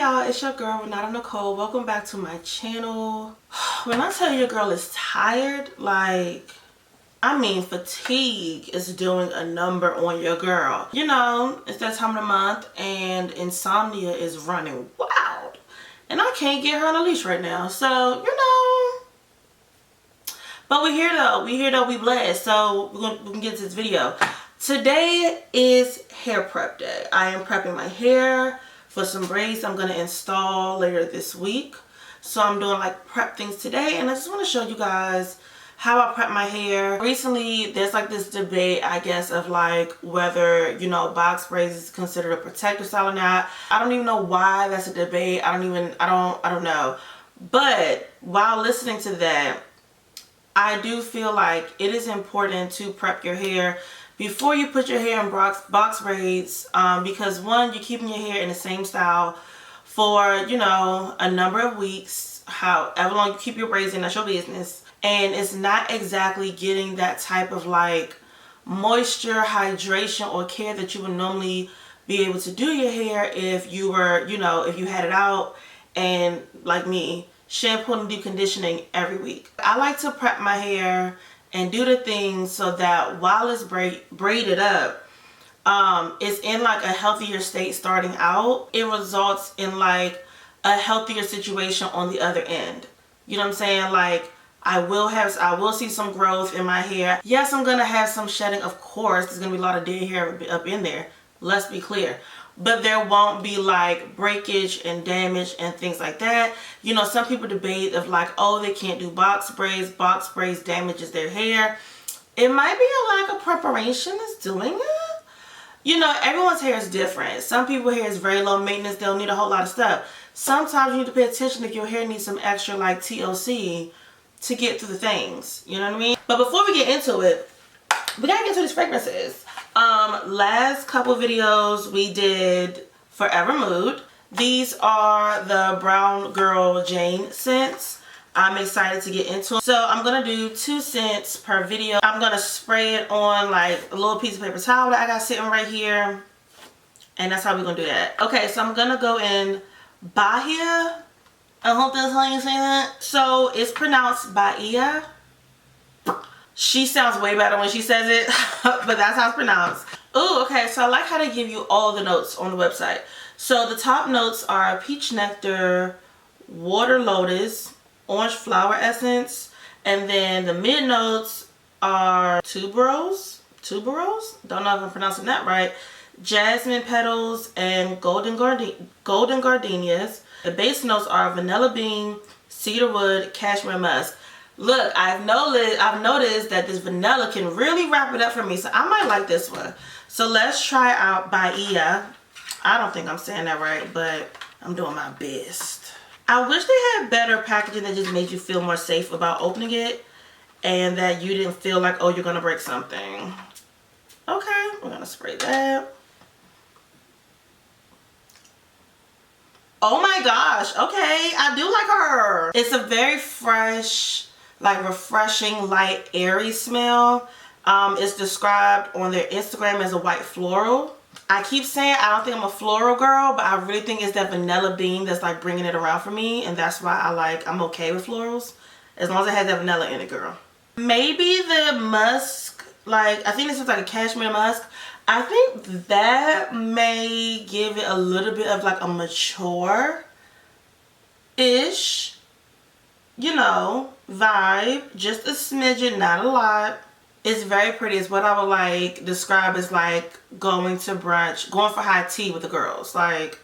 y'all, it's your girl Renata Nicole. Welcome back to my channel. When I tell you your girl is tired, I mean fatigue is doing a number on your girl. You know, it's that time of the month and insomnia is running wild. And I can't get her on a leash right now. So, you know. But we're here though. We blessed. So we can get to this video. Today is hair prep day. I am prepping my hair for some braids I'm going to install later this week. So I'm doing like prep things today, and I just want to show you guys how I prep my hair. Recently there's like this debate, I guess, of like whether, you know, box braids is considered a protective style or not. I don't even know why that's a debate. I don't know. But while listening to that, I do feel like it is important to prep your hair before you put your hair in box braids, because one, you're keeping your hair in the same style for, you know, a number of weeks, however long you keep your braids in, that's your business. And it's not exactly getting that type of like moisture, hydration, or care that you would normally be able to do your hair if you were, you know, if you had it out and like me, shampoo and deep conditioning every week. I like to prep my hair and do the things so that while it's braided up, it's in like a healthier state starting out. It results in like a healthier situation on the other end. You know what I'm saying? Like I will see some growth in my hair. Yes, I'm gonna have some shedding, of course. There's gonna be a lot of dead hair up in there. Let's be clear. But there won't be like breakage and damage and things like that. You know, some people debate of like, oh, they can't do box braids. Box braids damages their hair. It might be a lack of preparation that's doing it. You know, everyone's hair is different. Some people's hair is very low maintenance. They'll need a whole lot of stuff. Sometimes you need to pay attention if your hair needs some extra like TLC to get through the things. You know what I mean? But before we get into it, we gotta get into these fragrances. Last couple videos we did Forever Mood. These are the Brown Girl Jane scents. I'm excited to get into them. So I'm gonna do 2 scents per video. I'm gonna spray it on like a little piece of paper towel that I got sitting right here. And that's how we're gonna do that. Okay, so I'm gonna go in Bahia. I hope that's how you say that. So it's pronounced Bahia. She sounds way better when she says it, but that's how it's pronounced. Oh, okay, so I like how they give you all the notes on the website. So the top notes are peach nectar, water lotus, orange flower essence, and then the mid notes are tuberose? Don't know if I'm pronouncing that right. Jasmine petals and golden gardenias. The base notes are vanilla bean, cedarwood, cashmere musk. Look, I've noticed that this vanilla can really wrap it up for me, so I might like this one. So let's try out Bahia. I don't think I'm saying that right, but I'm doing my best. I wish they had better packaging that just made you feel more safe about opening it, and that you didn't feel like, oh, you're gonna break something. Okay, we're gonna spray that. Oh my gosh, okay, I do like her. It's a very fresh, like refreshing, light, airy smell. It's described on their Instagram as a white floral. I keep saying I don't think I'm a floral girl, but I really think it's that vanilla bean that's like bringing it around for me, and that's why I'm okay with florals as long as it has that vanilla in it, girl. Maybe the musk, like I think this is like a cashmere musk. I think that may give it a little bit of like a mature-ish, you know, vibe. Just a smidgen, not a lot. It's very pretty. It's what I would like describe as like going to brunch, going for high tea with the girls. Like,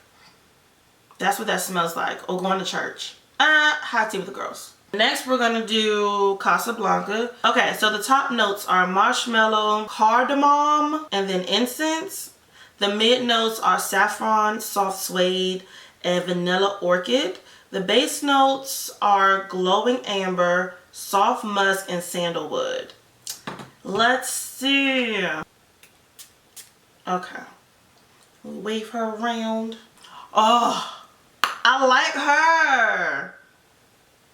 that's what that smells like. Or going to church. High tea with the girls. Next, we're going to do Casablanca. Okay, so the top notes are marshmallow, cardamom, and then incense. The mid notes are saffron, soft suede, and vanilla orchid. The base notes are glowing amber, soft musk, and sandalwood. Let's see. Okay. Wave her around. Oh, I like her.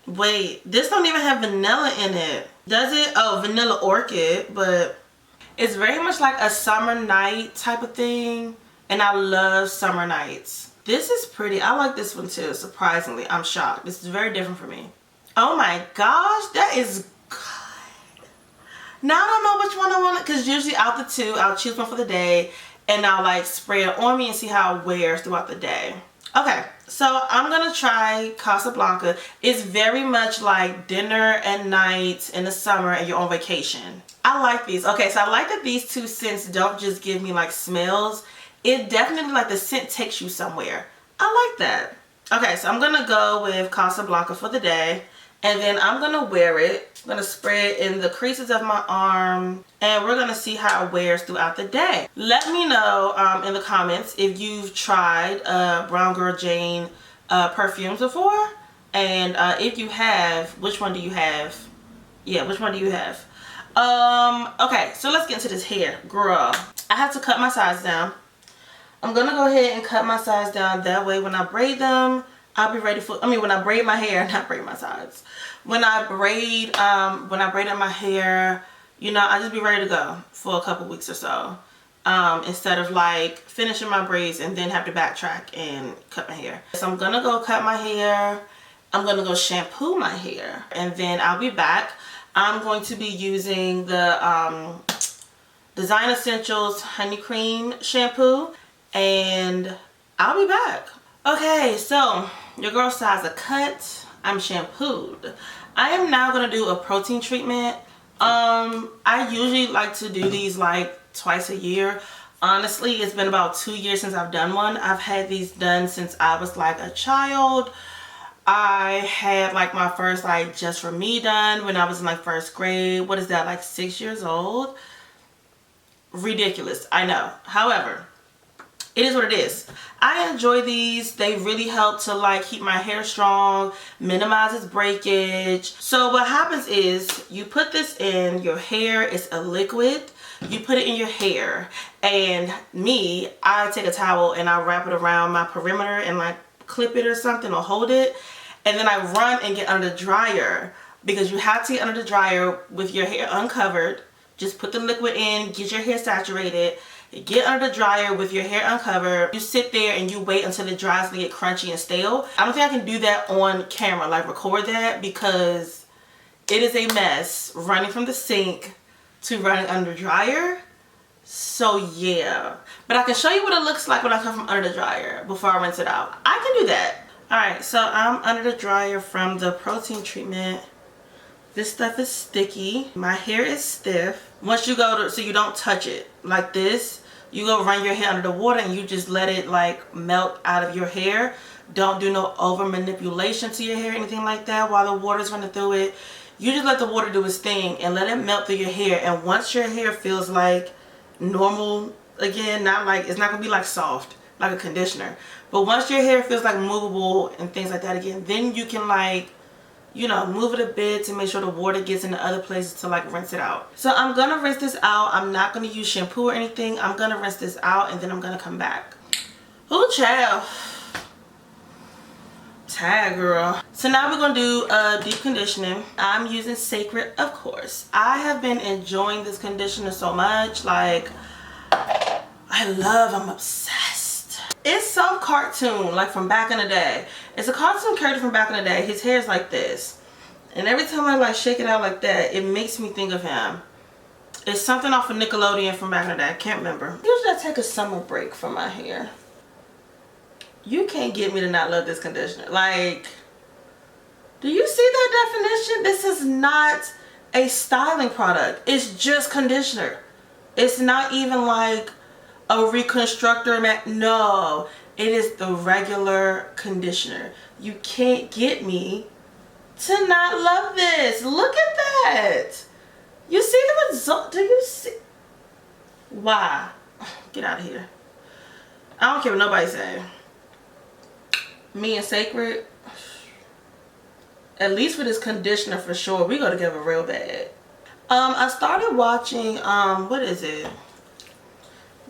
Wait, this don't even have vanilla in it. Does it? Oh, vanilla orchid, but it's very much like a summer night type of thing. And I love summer nights. This is pretty. I like this one too, surprisingly. I'm shocked. This is very different for me. Oh my gosh, that is good. Now I don't know which one I want, because usually out the two, I'll choose one for the day and I'll like spray it on me and see how it wears throughout the day. Okay, so I'm gonna try Casablanca. It's very much like dinner and night in the summer and you're on vacation. I like these. Okay, so I like that these two scents don't just give me like smells. It definitely, like, the scent takes you somewhere. I like that. Okay, so I'm gonna go with Casablanca for the day, and then I'm gonna wear it. I'm gonna spray it in the creases of my arm, and we're gonna see how it wears throughout the day. Let me know in the comments if you've tried Brown Girl Jane perfumes before, and if you have, which one do you have? Yeah, which one do you have? Okay, so let's get into this hair. Girl, I have to cut my sides down. I'm gonna go ahead and cut my sides down, that way when I braid them, I'll be ready for, when I braid my hair, not braid my sides. When I braid up my hair, you know, I just be ready to go for a couple weeks or so. Instead of like finishing my braids and then have to backtrack and cut my hair. So I'm gonna go cut my hair. I'm gonna go shampoo my hair, and then I'll be back. I'm going to be using the Design Essentials Honey Cream shampoo, and I'll be back. Okay, so your girl's sides are cut. I'm shampooed. I am now gonna do a protein treatment. I usually like to do these like twice a year. Honestly, it's been about 2 years since I've done one. I've had these done since I was like a child. I had like my first like Just For Me done when I was in like first grade. What is that, like 6 years old? Ridiculous, I know. However, it is what it is. I enjoy these. They really help to like keep my hair strong, minimizes breakage. So what happens is you put this in your hair. It's a liquid. You put it in your hair, and I take a towel and I wrap it around my perimeter and like clip it or something or hold it, and then I run and get under the dryer, because you have to get under the dryer with your hair uncovered. Just put the liquid in, get your hair saturated, get under the dryer with your hair uncovered. You sit there and you wait until it dries and get crunchy and stale. I don't think I can do that on camera, like record that, because it is a mess running from the sink to running under the dryer. So yeah, but I can show you what it looks like when I come from under the dryer before I rinse it out. I can do that. Alright, so I'm under the dryer from the protein treatment. This stuff is sticky. My hair is stiff. Once you go to, so you don't touch it like this, you go run your hair under the water and you just let it like melt out of your hair. Don't do no over manipulation to your hair, anything like that while the water's running through it. You just let the water do its thing and let it melt through your hair. And once your hair feels like normal again, not like, it's not gonna be like soft like a conditioner, but once your hair feels like movable and things like that again, then you can like, you know, move it a bit to make sure the water gets into other places to like rinse it out. So I'm gonna rinse this out. I'm not gonna use shampoo or anything. I'm gonna rinse this out and then I'm gonna come back. Ooh, child. Tag, girl. So now we're gonna do deep conditioning. I'm using Sacred, of course. I have been enjoying this conditioner so much. Like, I'm obsessed. It's some cartoon, like from back in the day. It's a cartoon character from back in the day. His hair is like this. And every time I like shake it out like that, it makes me think of him. It's something off of Nickelodeon from back in the day. I can't remember. Usually I take a summer break from my hair. You can't get me to not love this conditioner. Like, do you see that definition? This is not a styling product. It's just conditioner. It's not even like a reconstructor mat. No, it is the regular conditioner. You can't get me to not love this. Look at that. You see the result? Do you see? Why? Get out of here. I don't care what nobody say. Me and Sacred, at least for this conditioner for sure, we go together real bad. I started watching what is it,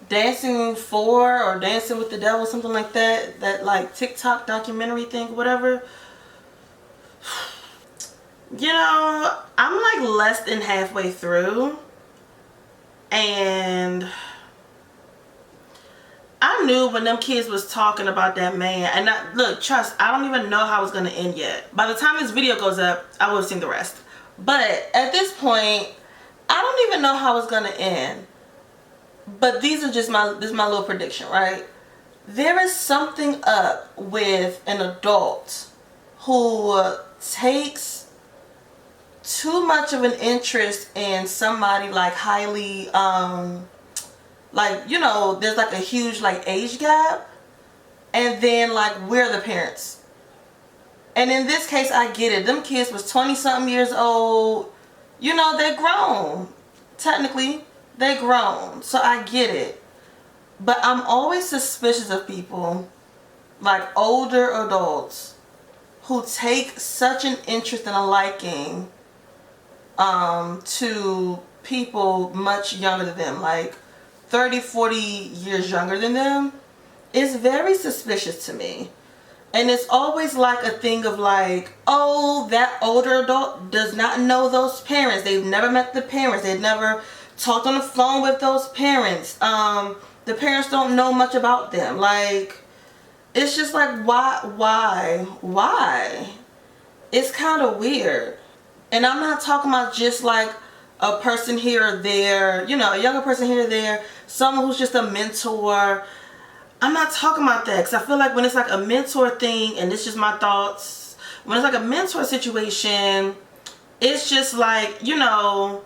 Dancing for or Dancing with the Devil, something like that, that like TikTok documentary thing, whatever. You know, I'm like less than halfway through, and I knew when them kids was talking about that man, and look, trust, I don't even know how it's gonna end yet. By the time this video goes up, I will have seen the rest. But at this point, I don't even know how it's gonna end. But these are just this is my little prediction, right? There is something up with an adult who takes too much of an interest in somebody like highly, like, you know, there's like a huge like age gap, and then like we're the parents. And in this case, I get it. Them kids was 20 something years old. You know, they're grown. Technically, they grown. So I get it. But I'm always suspicious of people, like older adults, who take such an interest and a liking to people much younger than them, like 30, 40 years younger than them. It's very suspicious to me. And it's always like a thing of like, oh, that older adult does not know those parents. They've never met the parents. They've never talked on the phone with those parents. The parents don't know much about them. Like, it's just like, why? It's kind of weird. And I'm not talking about just like a person here or there, you know, a younger person here or there, someone who's just a mentor. I'm not talking about that, because I feel like when it's like a mentor thing, and it's just my thoughts, when it's like a mentor situation, it's just like, you know,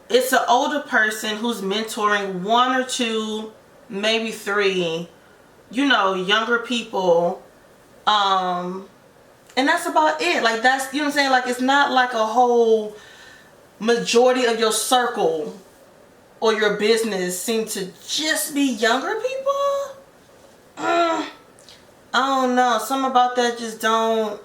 it's an older person who's mentoring one or two, maybe three, you know, younger people. And that's about it. Like, that's, you know what I'm saying? Like, it's not like a whole majority of your circle or your business seem to just be younger people. I don't know. Something about that just don't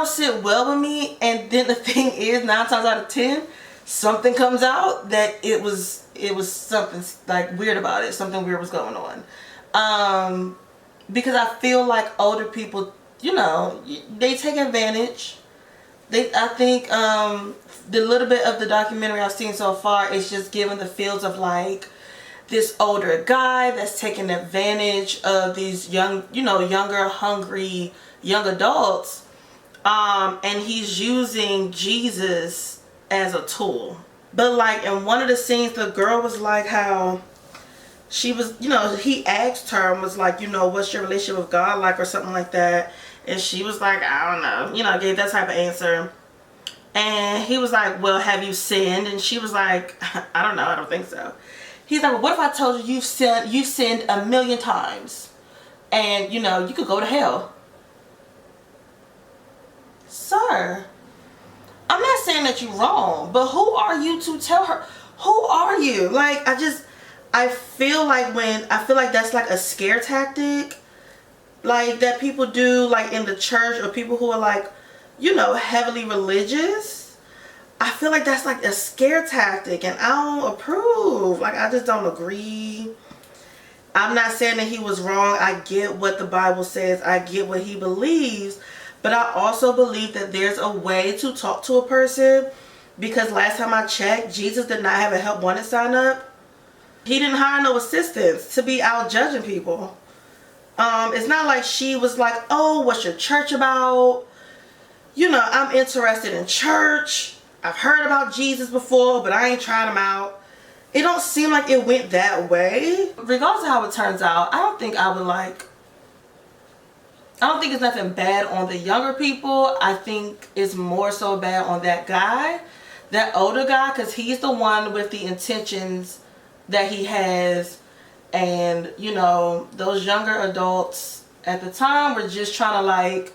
sit well with me. And then the thing is, 9 times out of 10, something comes out that it was something like weird about it. Something weird was going on. Because I feel like older people, you know, they take advantage. I think the little bit of the documentary I've seen so far is just giving the feels of like this older guy that's taking advantage of these young, you know, younger, hungry young adults. And he's using Jesus as a tool. But like in one of the scenes, the girl was like how she was, you know, he asked her and was like, you know, what's your relationship with God like, or something like that. And she was like, I don't know, you know, gave that type of answer. And he was like, well, have you sinned? And she was like, I don't know, I don't think so. He's like, well, what if I told you you've sinned 1,000,000 times, and you know, you could go to hell? Sir, I'm not saying that you're wrong, but who are you to tell her? Who are you? Like, I feel like that's like a scare tactic, like that people do like in the church, or people who are like, you know, heavily religious. I feel like that's like a scare tactic, and I don't approve. Like, I just don't agree. I'm not saying that he was wrong. I get what the Bible says. I get what he believes. But I also believe that there's a way to talk to a person, because last time I checked, Jesus did not have a help wanted sign up. He didn't hire no assistants to be out judging people. It's not like she was like, oh, what's your church about? You know, I'm interested in church. I've heard about Jesus before, but I ain't tried him out. It don't seem like it went that way. Regardless of how it turns out, I don't think it's nothing bad on the younger people. I think it's more so bad on that guy, that older guy, because he's the one with the intentions that he has. And, you know, those younger adults at the time were just trying to, like,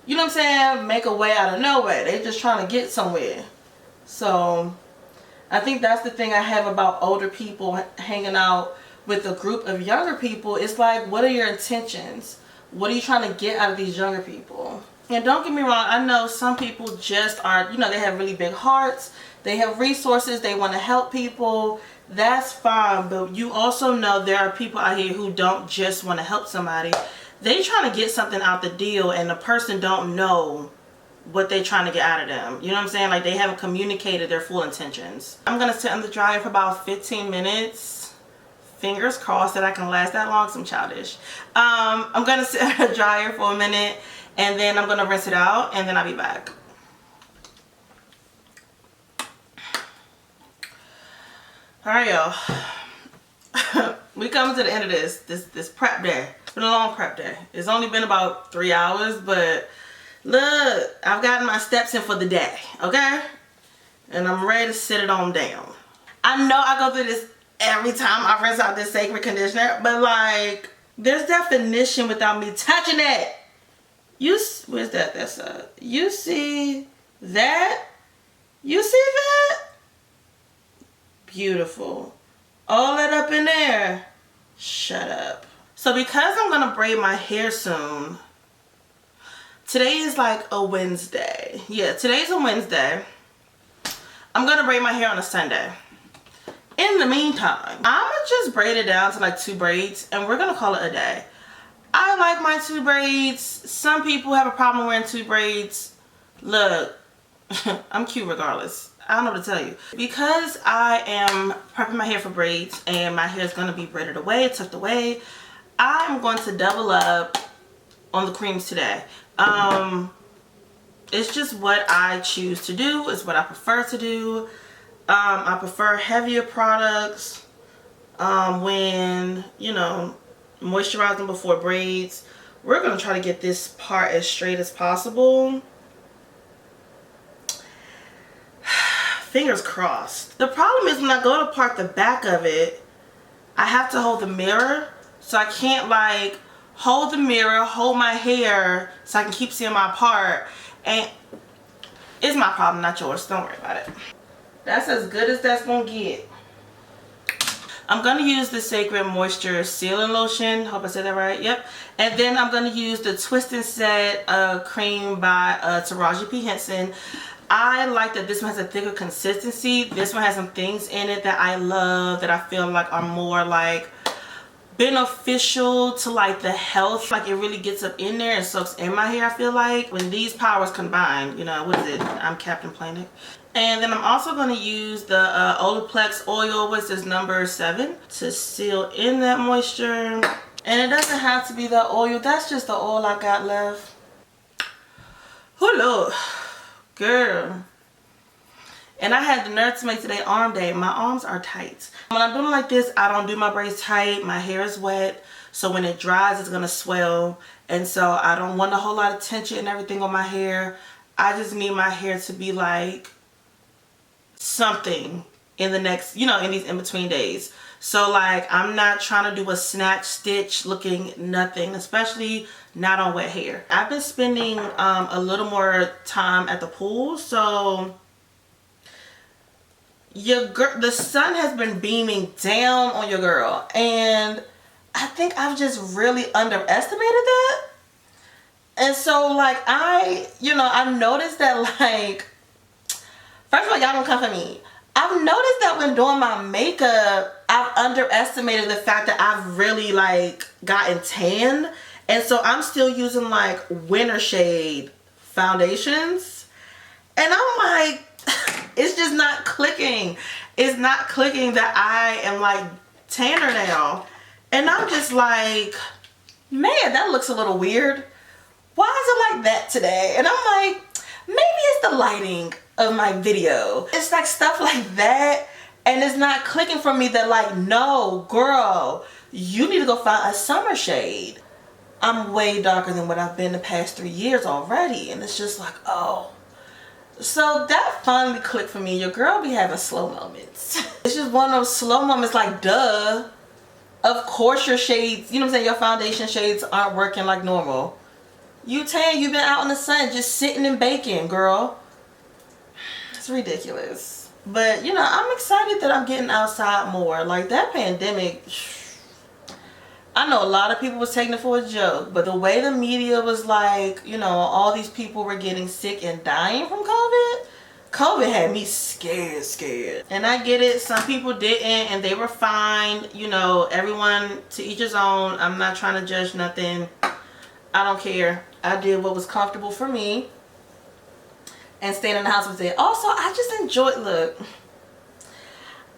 you know what I'm saying, make a way out of nowhere. They're just trying to get somewhere. So I think that's the thing I have about older people hanging out with a group of younger people. It's like, what are your intentions? What are you trying to get out of these younger people? And don't get me wrong, I know some people just are, you know, they have really big hearts. They have resources. They want to help people. That's fine. But you also know there are people out here who don't just want to help somebody. They trying to get something out the deal, and the person don't know what they're trying to get out of them. You know what I'm saying? Like, they haven't communicated their full intentions. I'm going to sit on the dryer for about 15 minutes. fingers crossed that I can last that long. I'm childish. I'm gonna sit in a dryer for a minute, and then I'm gonna rinse it out, and then I'll be back. Alright, y'all. We come to the end of this prep day. It's been a long prep day. It's only been about 3 hours, but look, I've gotten my steps in for the day, okay? And I'm ready to sit it on down. I know I go through this every time I rinse out this sacred conditioner, but like, there's definition without me touching it. Where's that? That's you see that? You see that? Beautiful. All that up in there. Shut up. So because I'm gonna braid my hair soon, today is like a Wednesday. Yeah, today's a Wednesday. I'm gonna braid my hair on a Sunday. In the meantime, I'ma just braid it down to like 2 braids and we're gonna call it a day. I like my 2 braids. Some people have a problem wearing 2 braids. Look, I'm cute regardless. I don't know what to tell you. Because I am prepping my hair for braids and my hair is going to be braided away, tucked away, I'm going to double up on the creams today. It's just what I choose to do. It's what I prefer to do. I prefer heavier products when, you know, moisturizing before braids. We're going to try to get this part as straight as possible. Fingers crossed. The problem is when I go to part the back of it, I have to hold the mirror. So I can't like hold the mirror, hold my hair so I can keep seeing my part. And it's my problem, not yours. Don't worry about it. That's as good as that's gonna get. I'm gonna use the Sacred Moisture Sealing Lotion. Hope I said that right. Yep. And then I'm gonna use the Twist and Set cream by Taraji P. Henson. I like that this one has a thicker consistency. This one has some things in it that I love, that I feel like are more like beneficial to like the health. Like it really gets up in there and soaks in my hair. I feel like when these powers combine, you know, what is it? I'm Captain Planet. And then I'm also going to use the Olaplex oil, which is number 7, to seal in that moisture. And it doesn't have to be the oil. That's just the oil I got left. Oh Lord. Girl. And I had the nerve to make today arm day. My arms are tight. When I'm doing like this, I don't do my braids tight. My hair is wet. So when it dries, it's going to swell. And so I don't want a whole lot of tension and everything on my hair. I just need my hair to be like something in the next, you know, in these in-between days. So like, I'm not trying to do a snatch stitch looking nothing, especially not on wet hair. I've been spending a little more time at the pool, so the sun has been beaming down on your girl, and I think I've just really underestimated that. And so like I noticed that, like, first of all, y'all don't come for me. I've noticed that when doing my makeup, I've underestimated the fact that I've really like gotten tan. And so I'm still using like winter shade foundations. And I'm like, it's just not clicking. It's not clicking that I am like tanner now. And I'm just like, man, that looks a little weird. Why is it like that today? And I'm like, maybe it's the lighting of my video. It's like stuff like that, and it's not clicking for me that like, no girl, you need to go find a summer shade. I'm way darker than what I've been the past 3 years already, and it's just like, oh. So that finally clicked for me. Your girl be having slow moments. It's just one of those slow moments, like, duh, of course your shades, you know what I'm saying, your foundation shades aren't working like normal. You tan, you've been out in the sun just sitting and baking, girl. It's ridiculous. But, you know, I'm excited that I'm getting outside more. Like, that pandemic, I know a lot of people was taking it for a joke, but the way the media was like, you know, all these people were getting sick and dying from COVID had me scared. And I get it, some people didn't and they were fine. You know, everyone to each his own. I'm not trying to judge nothing. I don't care. I did what was comfortable for me. And staying in the house was it. Also, I just enjoy, look,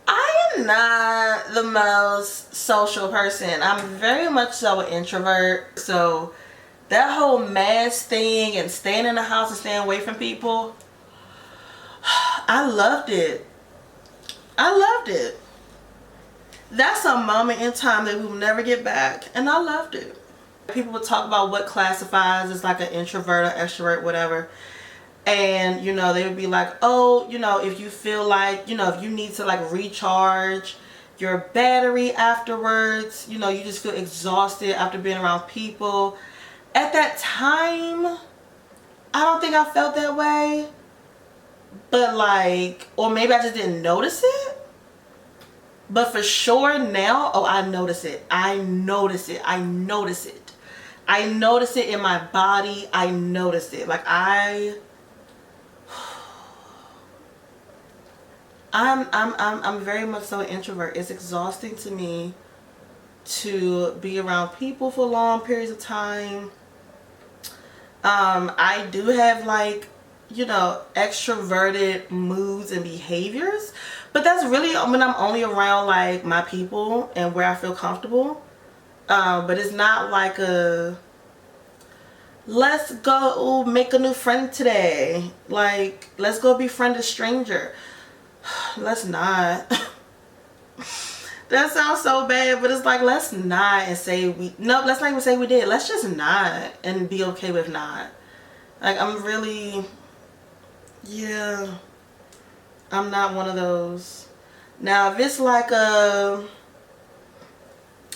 I I'm not the most social person. I'm very much so an introvert. So that whole mask thing and staying in the house and staying away from people, I loved it. I loved it. That's a moment in time that we will never get back, and I loved it. People would talk about what classifies as like an introvert or extrovert, whatever. And, you know, they would be like, oh, you know, if you feel like, you know, if you need to like recharge your battery afterwards, you know, you just feel exhausted after being around people. At that time, I don't think I felt that way. But like, or maybe I just didn't notice it. But for sure now, oh, I notice it. I notice it. I notice it. I notice it in my body. I notice it. Like I'm very much so an introvert. It's exhausting to me to be around people for long periods of time. I do have like, you know, extroverted moods and behaviors, but that's really when I'm only around like my people and where I feel comfortable. But it's not like a let's go make a new friend today, like let's go befriend a stranger. Let's not. That sounds so bad, but it's like, let's not and say let's not even say we did. Let's just not and be okay with not. Like, I'm really, yeah, I'm not one of those. Now, if it's like I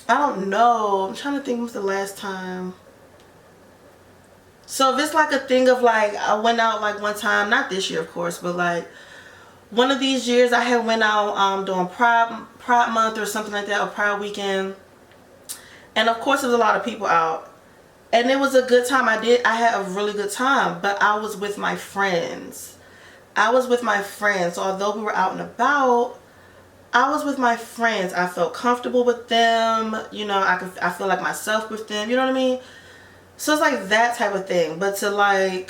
don't know, I'm trying to think when's the last time. So if it's like a thing of like, I went out like one time, not this year of course, but like one of these years I had went out during Pride Month or something like that, or Pride Weekend. And of course there was a lot of people out. And it was a good time. I had a really good time, but I was with my friends. I was with my friends. So although we were out and about, I was with my friends. I felt comfortable with them. You know, I feel like myself with them. You know what I mean? So it's like that type of thing. But to like,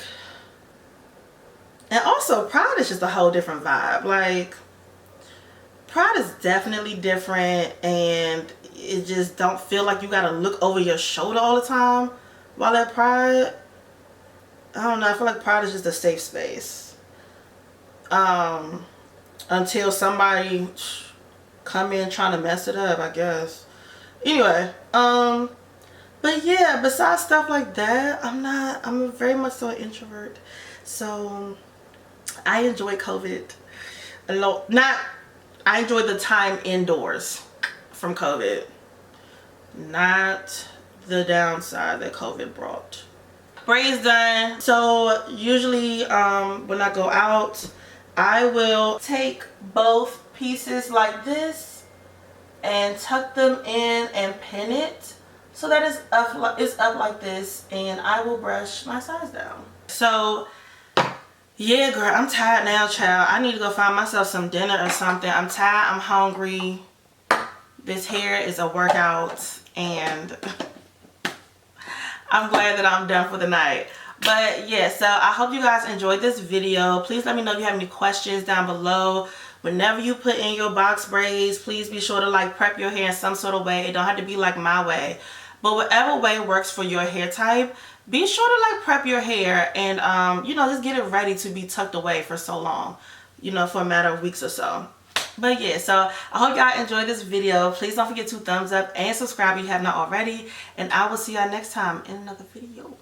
and also Pride is just a whole different vibe. Like, Pride is definitely different, and it just don't feel like you gotta look over your shoulder all the time while at Pride. I don't know, I feel like Pride is just a safe space. Until somebody come in trying to mess it up, I guess. Anyway, but yeah, besides stuff like that, I'm very much so an introvert. So I enjoy COVID a lot. I enjoyed the time indoors from COVID, not the downside that COVID brought. Braids done. So usually when I go out, I will take both pieces like this and tuck them in and pin it so that it's up like this, and I will brush my sides down. So yeah, girl, I'm tired now, child. I need to go find myself some dinner or something. I'm tired, I'm hungry. This hair is a workout, and I'm glad that I'm done for the night. But yeah, so I hope you guys enjoyed this video. Please let me know if you have any questions down below. Whenever you put in your box braids, please be sure to like prep your hair in some sort of way. It don't have to be like my way, but whatever way works for your hair type, be sure to like prep your hair and you know, just get it ready to be tucked away for so long, you know, for a matter of weeks or so. But yeah, so I hope y'all enjoyed this video. Please don't forget to thumbs up and subscribe if you have not already, and I will see y'all next time in another video.